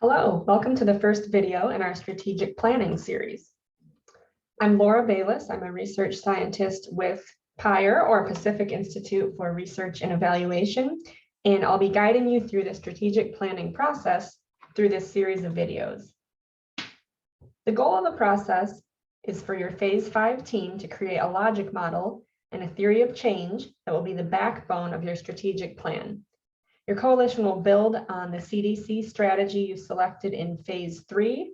Hello, welcome to the first video in our strategic planning series. I'm Laura Bayless. I'm a research scientist with PIRE, or Pacific Institute for Research and Evaluation, and I'll be guiding you through the strategic planning process through this series of videos. The goal of the process is for your Phase 5 team to create a logic model and a theory of change that will be the backbone of your strategic plan. Your coalition will build on the CDC strategy you selected in Phase 3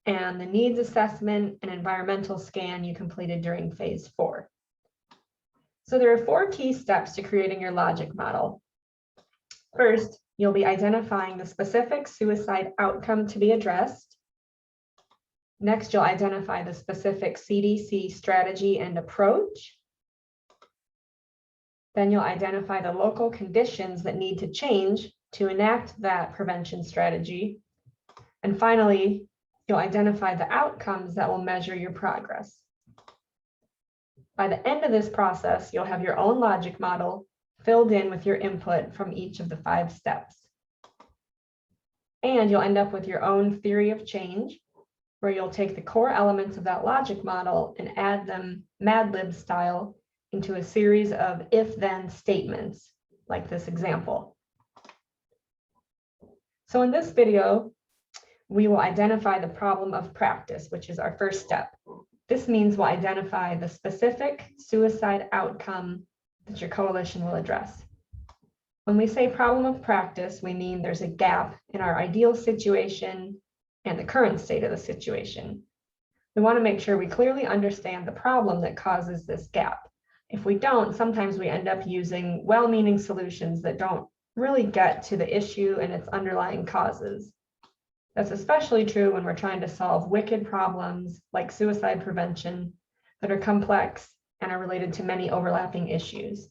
and the needs assessment and environmental scan you completed during Phase 4. So there are 4 key steps to creating your logic model. First, you'll be identifying the specific suicide outcome to be addressed. Next, you'll identify the specific CDC strategy and approach. Then you'll identify the local conditions that need to change to enact that prevention strategy. And finally, you'll identify the outcomes that will measure your progress. By the end of this process, you'll have your own logic model filled in with your input from each of the 5 steps. And you'll end up with your own theory of change, where you'll take the core elements of that logic model and add them Mad Lib style into a series of if-then statements, like this example. So in this video, we will identify the problem of practice, which is our first step. This means we'll identify the specific suicide outcome that your coalition will address. When we say problem of practice, we mean there's a gap in our ideal situation and the current state of the situation. We want to make sure we clearly understand the problem that causes this gap. If we don't, sometimes we end up using well-meaning solutions that don't really get to the issue and its underlying causes. That's especially true when we're trying to solve wicked problems like suicide prevention that are complex and are related to many overlapping issues.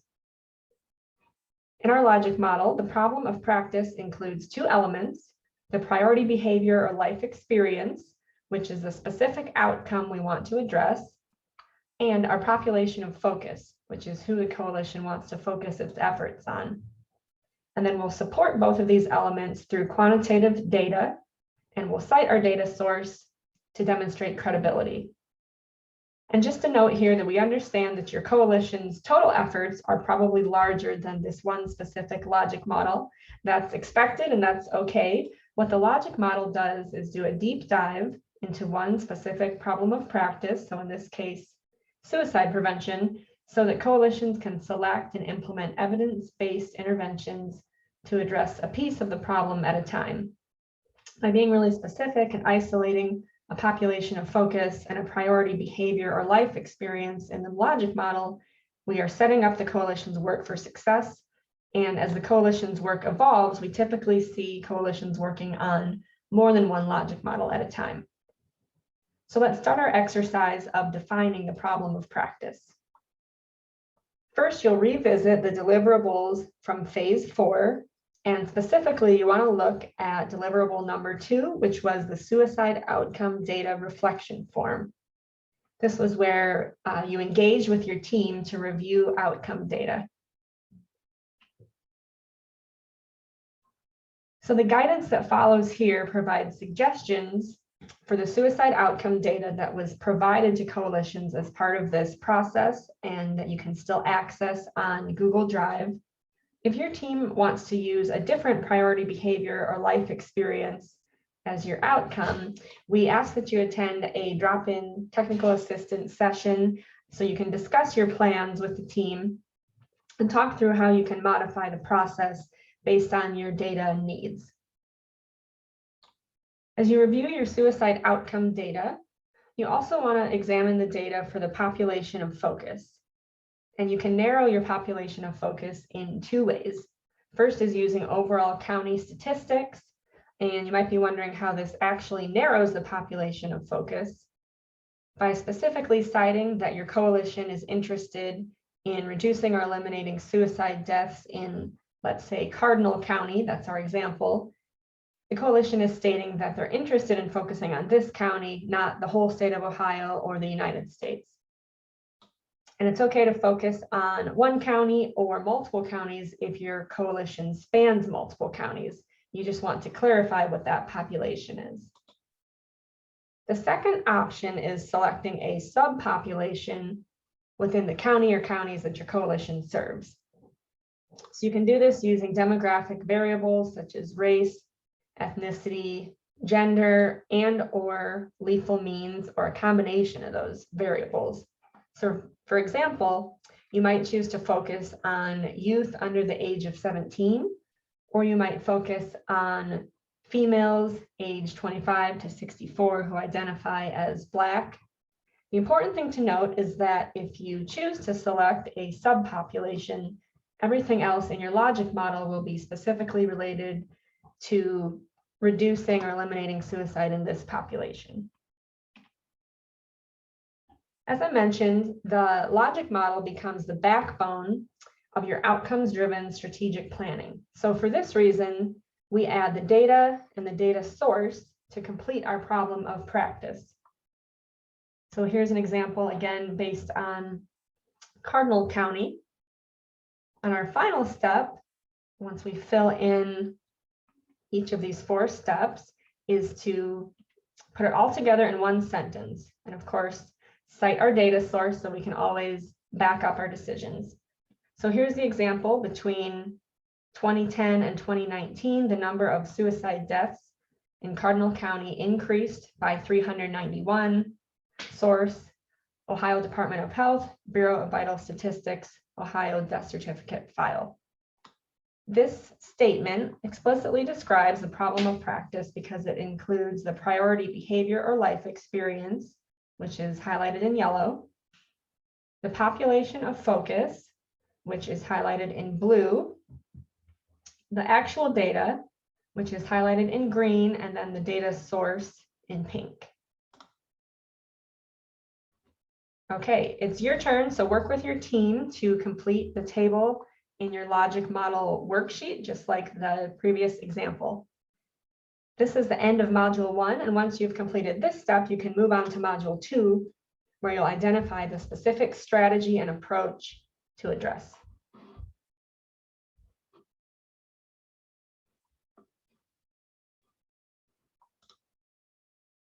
In our logic model, the problem of practice includes 2 elements: the priority behavior or life experience, which is the specific outcome we want to address, and our population of focus, which is who the coalition wants to focus its efforts on. And then we'll support both of these elements through quantitative data, and we'll cite our data source to demonstrate credibility. And just a note here that we understand that your coalition's total efforts are probably larger than this one specific logic model. That's expected and that's okay. What the logic model does is do a deep dive into one specific problem of practice, so in this case, suicide prevention, so that coalitions can select and implement evidence-based interventions to address a piece of the problem at a time. By being really specific and isolating a population of focus and a priority behavior or life experience in the logic model, we are setting up the coalition's work for success. And as the coalition's work evolves, we typically see coalitions working on more than one logic model at a time. So let's start our exercise of defining the problem of practice. First, you'll revisit the deliverables from Phase 4, and specifically, you want to look at deliverable number 2, which was the suicide outcome data reflection form. This was where you engage with your team to review outcome data. So the guidance that follows here provides suggestions for the suicide outcome data that was provided to coalitions as part of this process and that you can still access on Google Drive. If your team wants to use a different priority behavior or life experience as your outcome, we ask that you attend a drop-in technical assistance session so you can discuss your plans with the team and talk through how you can modify the process based on your data and needs. As you review your suicide outcome data, you also want to examine the data for the population of focus. And you can narrow your population of focus in 2 ways. First is using overall county statistics, and you might be wondering how this actually narrows the population of focus by specifically citing that your coalition is interested in reducing or eliminating suicide deaths in, let's say, Cardinal County. That's our example. The coalition is stating that they're interested in focusing on this county, not the whole state of Ohio or the United States. And it's okay to focus on one county or multiple counties if your coalition spans multiple counties. You just want to clarify what that population is. The second option is selecting a subpopulation within the county or counties that your coalition serves. So you can do this using demographic variables such as race, ethnicity, gender, and or lethal means, or a combination of those variables. So for example, you might choose to focus on youth under the age of 17, or you might focus on females aged 25 to 64 who identify as Black. The important thing to note is that if you choose to select a subpopulation, everything else in your logic model will be specifically related to reducing or eliminating suicide in this population. As I mentioned, the logic model becomes the backbone of your outcomes-driven strategic planning. So for this reason, we add the data and the data source to complete our problem of practice. So here's an example, again, based on Cardinal County. And our final step, once we fill in each of these 4 steps, is to put it all together in one sentence. And of course, cite our data source so we can always back up our decisions. So here's the example. Between 2010 and 2019, the number of suicide deaths in Cardinal County increased by 391. Source, Ohio Department of Health, Bureau of Vital Statistics, Ohio Death Certificate file. This statement explicitly describes the problem of practice because it includes the priority behavior or life experience, which is highlighted in yellow, the population of focus, which is highlighted in blue, the actual data, which is highlighted in green, and then the data source in pink. Okay, it's your turn, so work with your team to complete the table in your logic model worksheet, just like the previous example. This is the end of module 1, and once you've completed this step, you can move on to module 2, where you'll identify the specific strategy and approach to address.